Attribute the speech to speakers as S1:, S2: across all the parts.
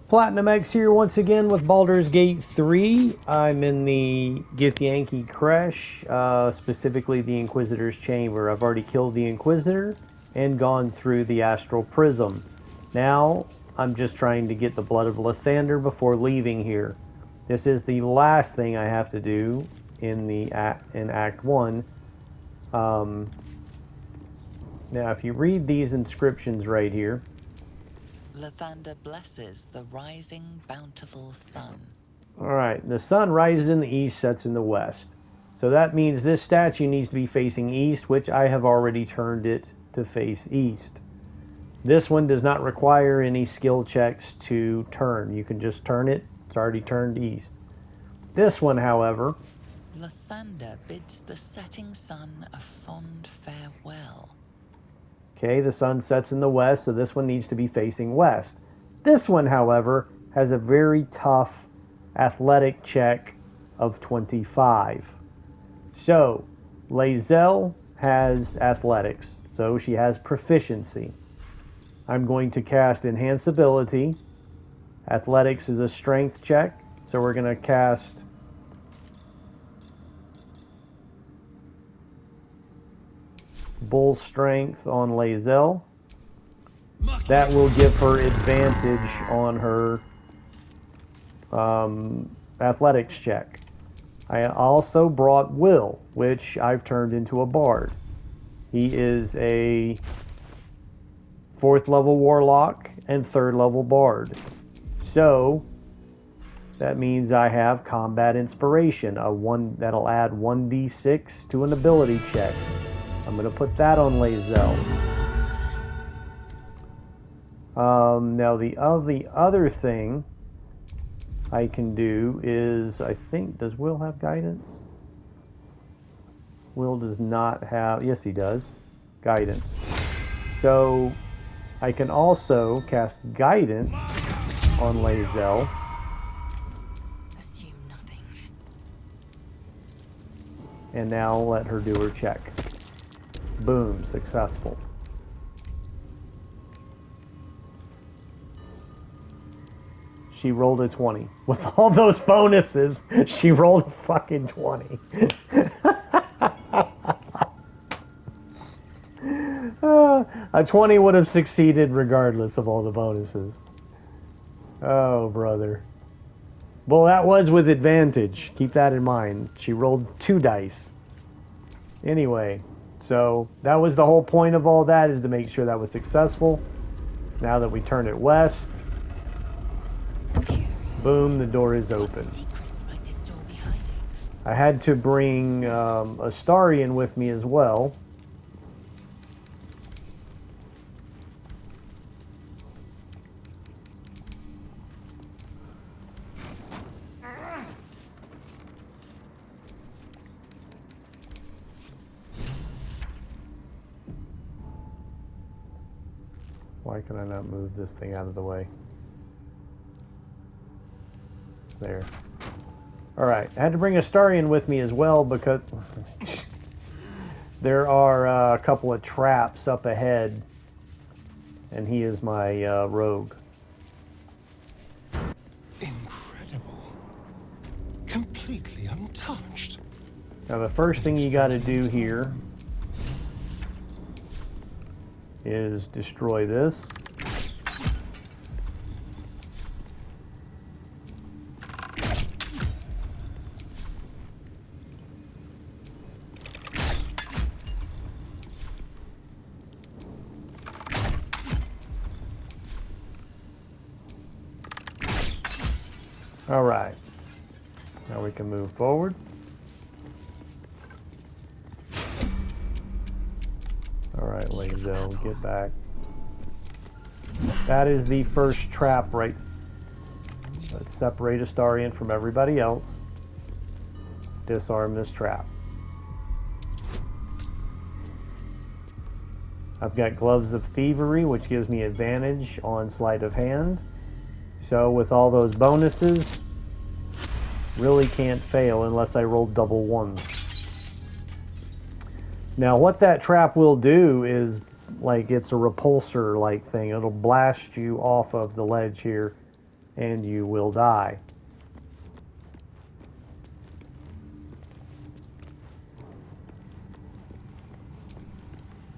S1: Platinum X here once again with Baldur's Gate 3. I'm in the Githyanki Creche, specifically the Inquisitor's Chamber. I've already killed the Inquisitor and gone through the Astral Prism. Now, I'm just trying to get the Blood of Lathander before leaving here. This is the last thing I have to do in Act 1. Now, if you read these inscriptions right here,
S2: Lathander blesses the rising, bountiful sun.
S1: Alright, the sun rises in the east, sets in the west. So that means this statue needs to be facing east, which I have already turned it to face east. This one does not require any skill checks to turn. You can just turn it. It's already turned east. This one, however,
S2: Lathander bids the setting sun a fond farewell.
S1: okay, the sun sets in the west, so this one needs to be facing west. This one, however, has a very tough athletic check of 25. So, Lae'zel has athletics, so she has proficiency. I'm going to cast Enhance Ability. Athletics is a strength check, so we're going to cast Bull Strength on Lae'zel. That will give her advantage on her athletics check. I also brought Will, which I've turned into a bard. He is a 4th level warlock and 3rd level bard. So that means I have combat inspiration, that'll add 1d6 to an ability check. I'm going to put that on Lae'zel. Now the other thing I can do is, I think, does Will have guidance? Will does not have, yes he does, guidance. So I can also cast guidance on Lae'zel.
S3: Assume nothing.
S1: And now let her do her check. Boom, successful. She rolled a 20. With all those bonuses, she rolled a fucking 20. A 20 would have succeeded regardless of all the bonuses. Oh, brother. Well, that was with advantage. Keep that in mind. She rolled 2 dice. Anyway, so that was the whole point of all that, is to make sure that was successful. Now that we turn it west, boom, the door is open.
S3: Secrets might this door be hiding?
S1: I had to bring Astarion with me as well. Why can I not move this thing out of the way? There. Alright, I had to bring Astarion with me as well because there are a couple of traps up ahead, and he is my rogue.
S4: Incredible. Completely untouched.
S1: Now the first thing you got to do here is destroy this. All right. Now we can move forward. All right, Lae'zel, get back. That is the first trap, right? Let's separate Astarion from everybody else. Disarm this trap. I've got Gloves of Thievery, which gives me advantage on sleight of hand. So with all those bonuses, really can't fail unless I roll double ones. Now what that trap will do is, like, it's a repulsor like thing. It'll blast you off of the ledge here and you will die.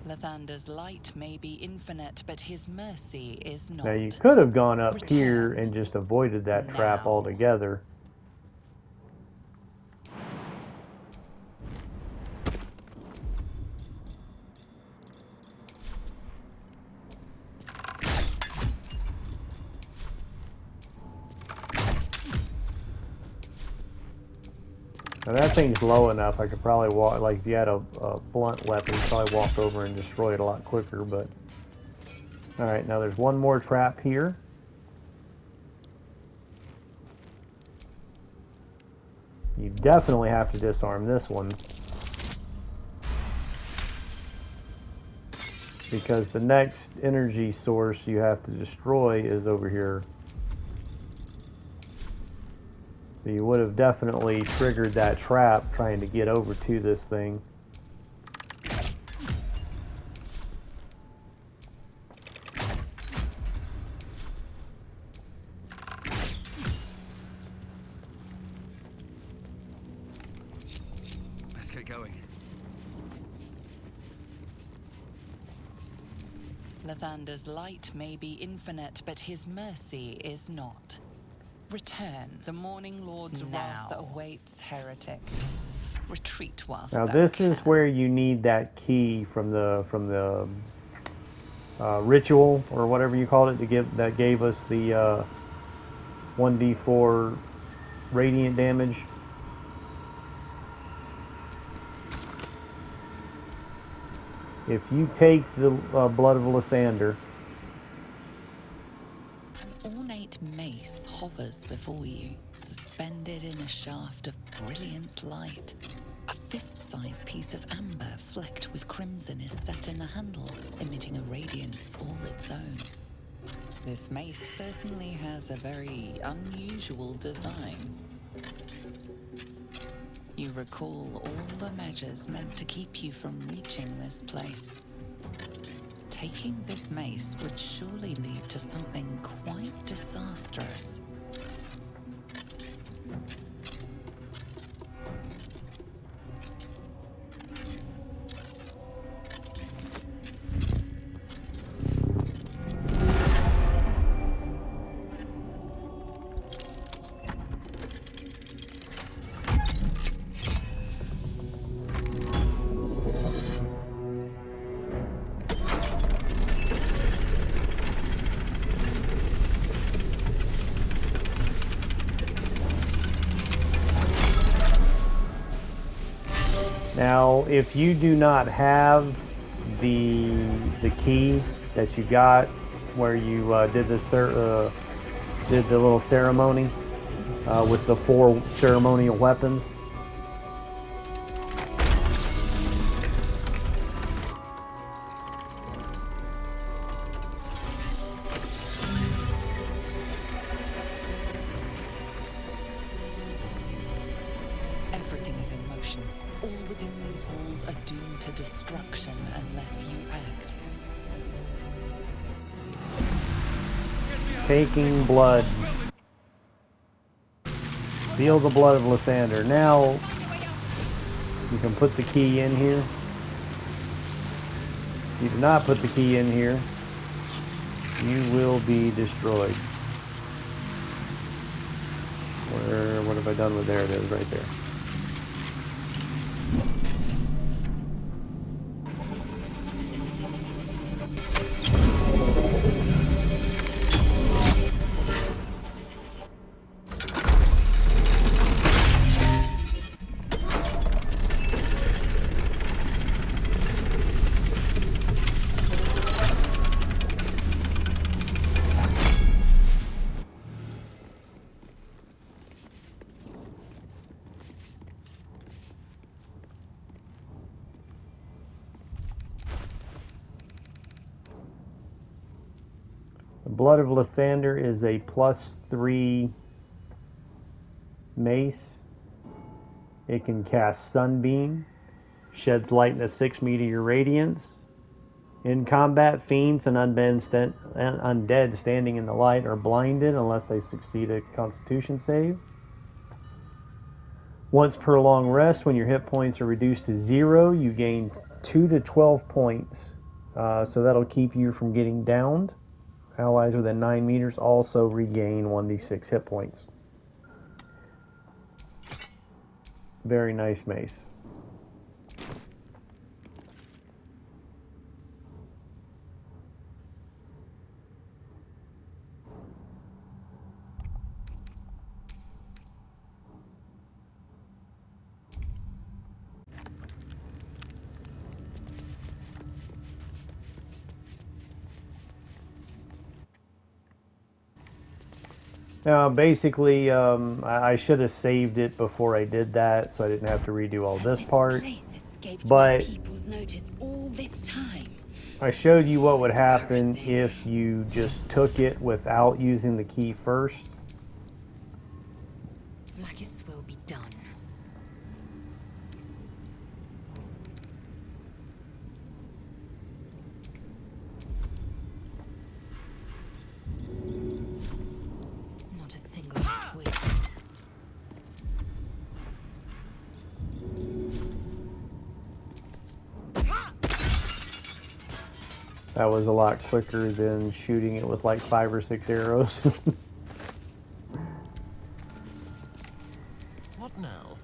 S2: Lathander's light may be infinite, but his mercy is not.
S1: Now you could have gone up
S2: Return
S1: here and just avoided that trap
S2: now.
S1: altogether. Now that thing's low enough, I could probably walk, like if you had a blunt weapon, you'd probably walk over and destroy it a lot quicker, but... Alright, now there's one more trap here. You definitely have to disarm this one. Because the next energy source you have to destroy is over here. So you would have definitely triggered that trap trying to get over to this thing.
S5: Let's get going.
S2: Lathander's light may be infinite, but his mercy is not. Return. The Morning Lord's wrath awaits, heretic. Retreat whilst
S1: Now
S2: thou
S1: this is
S2: can.
S1: where you need that key from the ritual or whatever you called it that gave us the 1d4 radiant damage. If you take the blood of Lathander,
S2: An ornate mace hovers before you, suspended in a shaft of brilliant light. A fist-sized piece of amber flecked with crimson is set in the handle, emitting a radiance all its own. This mace certainly has a very unusual design. You recall all the measures meant to keep you from reaching this place. Taking this mace would surely lead to something quite disastrous.
S1: now if you do not have the key that you got where you did the little ceremony with the 4 ceremonial weapons,
S2: Everything is in motion. All within these walls are doomed to destruction unless you act.
S1: taking blood. Feel the blood of Lathander. Now you can put the key in here. If you do not put the key in here, you will be destroyed. What have I done with there? It is right there. The blood of Lathander is a +3 mace. It can cast Sunbeam, sheds light in a 6-meter radiance, In combat, fiends and undead standing in the light are blinded unless they succeed a Constitution save. Once per long rest, when your hit points are reduced to 0, you gain 2 to 12 points. So that'll keep you from getting downed. Allies within 9 meters also regain 1d6 hit points. Very nice mace. Now, basically, I should have saved it before I did that, so I didn't have to redo all this part.
S3: Place escaped
S1: But
S3: my people's notice all this time.
S1: I showed you what would happen if you just took it without using the key first.
S3: Blackets will be done. Not a single twist.
S1: That was a lot quicker than shooting it with like 5 or 6 arrows.
S4: What now?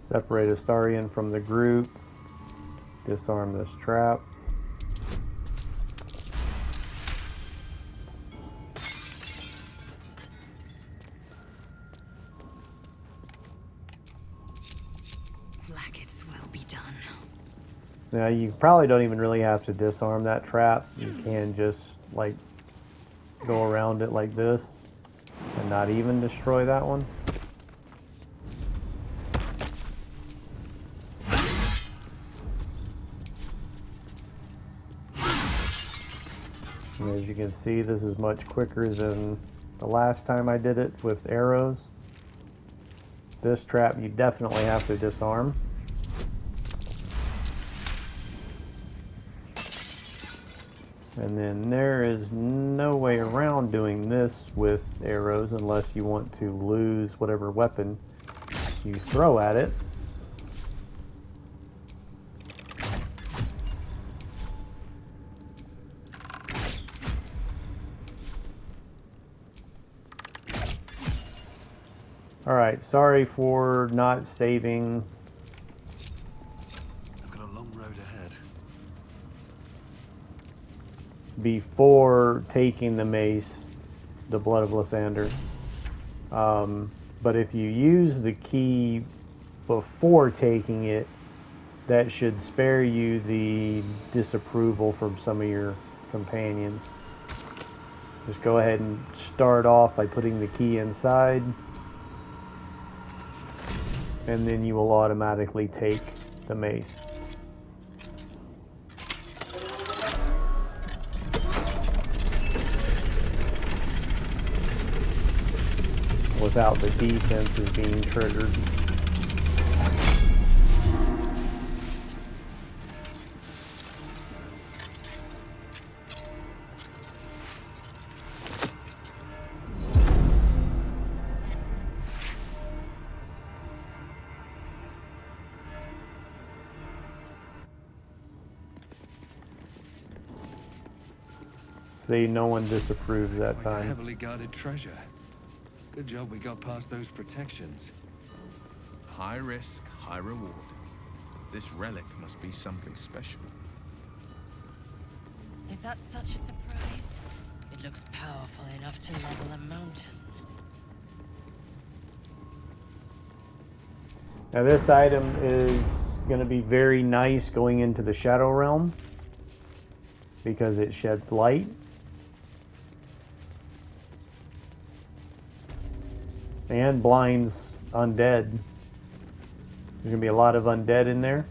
S1: Separate Astarion from the group. Disarm this trap.
S3: Blackets will be done.
S1: Now you probably don't even really have to disarm that trap. You can just like go around it like this and not even destroy that one. And as you can see, this is much quicker than the last time I did it with arrows. This trap you definitely have to disarm. And then there is no way around doing this with arrows unless you want to lose whatever weapon you throw at it. Alright, sorry for not saving.
S5: I've got a long road ahead.
S1: Before taking the mace, the Blood of Lathander. But if you use the key before taking it, that should spare you the disapproval from some of your companions. Just go ahead and start off by putting the key inside, and then you will automatically take the mace. Without the defenses being triggered. See, no one disapproved that
S5: Quite a
S1: time.
S5: heavily guarded treasure. Good job we got past those protections.
S6: High risk, high reward. This relic must be something special.
S3: Is that such a surprise? It looks powerful enough to level a mountain.
S1: Now this item is going to be very nice going into the Shadow Realm because it sheds light. And blinds undead. There's going to be a lot of undead in there.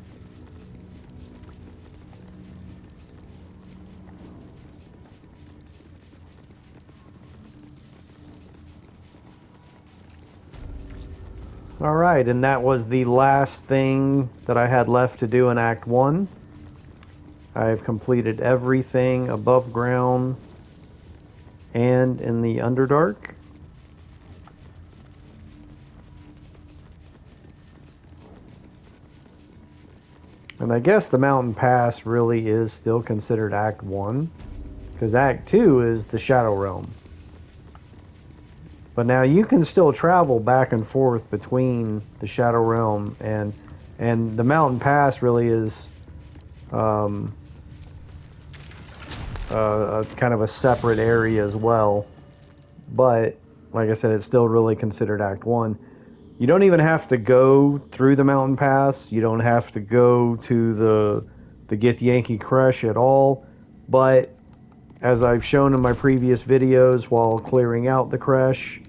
S1: Alright, and that was the last thing that I had left to do in Act 1. I've completed everything above ground and in the Underdark. And I guess the Mountain Pass really is still considered Act 1, because Act 2 is the Shadow Realm. But now you can still travel back and forth between the Shadow Realm and the Mountain Pass really is kind of a separate area as well. But like I said, it's still really considered Act 1. You don't even have to go through the Mountain Pass. You don't have to go to the Githyanki Crush at all. But as I've shown in my previous videos while clearing out the Crush,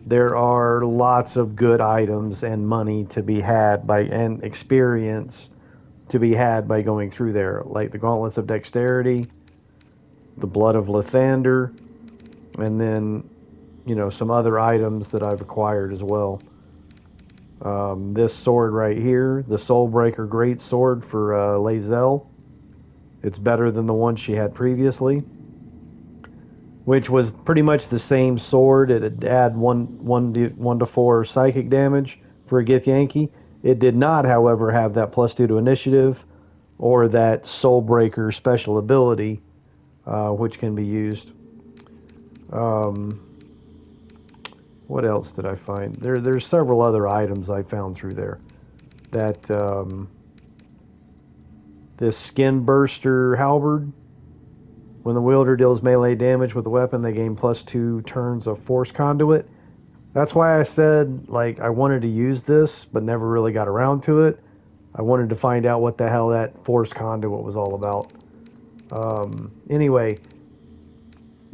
S1: there are lots of good items and money to be had and experience to be had by going through there, like the Gauntlets of Dexterity, the Blood of Lathander, and then, you know, some other items that I've acquired as well. This sword right here, the Soulbreaker Great Sword for Lae'zel. It's better than the one she had previously, which was pretty much the same sword. It'd add 1 to 4 psychic damage for a Githyanki. It did not, however, have that +2 to initiative or that Soulbreaker special ability, which can be used. What else did I find? There's several other items I found through there. That this Skin Burster Halberd. When the wielder deals melee damage with the weapon, they gain +2 turns of Force Conduit. That's why I said, like, I wanted to use this, but never really got around to it. I wanted to find out what the hell that Force Conduit was all about. Anyway,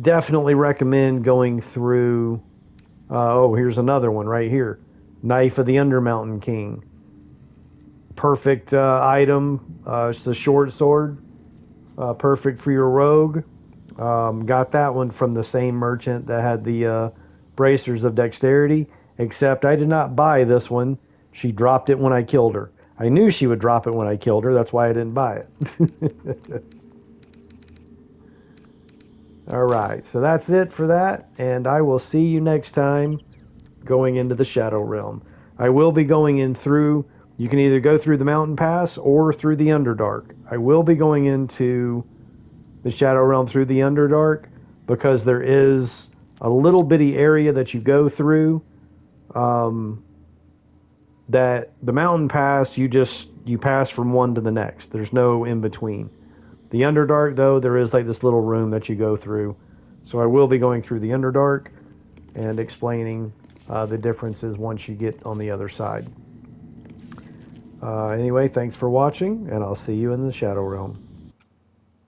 S1: definitely recommend going through... oh, here's another one right here. Knife of the Undermountain King. Perfect item. It's a short sword. Perfect for your rogue. Got that one from the same merchant that had the bracers of dexterity, except I did not buy this one. She dropped it when I killed her. I knew she would drop it when I killed her. That's why I didn't buy it. Alright, so that's it for that, and I will see you next time going into the Shadow Realm. I will be going in through, you can either go through the Mountain Pass or through the Underdark. I will be going into the Shadow Realm through the Underdark because there is a little bitty area that you go through that the Mountain Pass, you pass from one to the next. There's no in between. The Underdark, though, there is like this little room that you go through. So I will be going through the Underdark and explaining the differences once you get on the other side. Anyway, thanks for watching, and I'll see you in the Shadow Realm.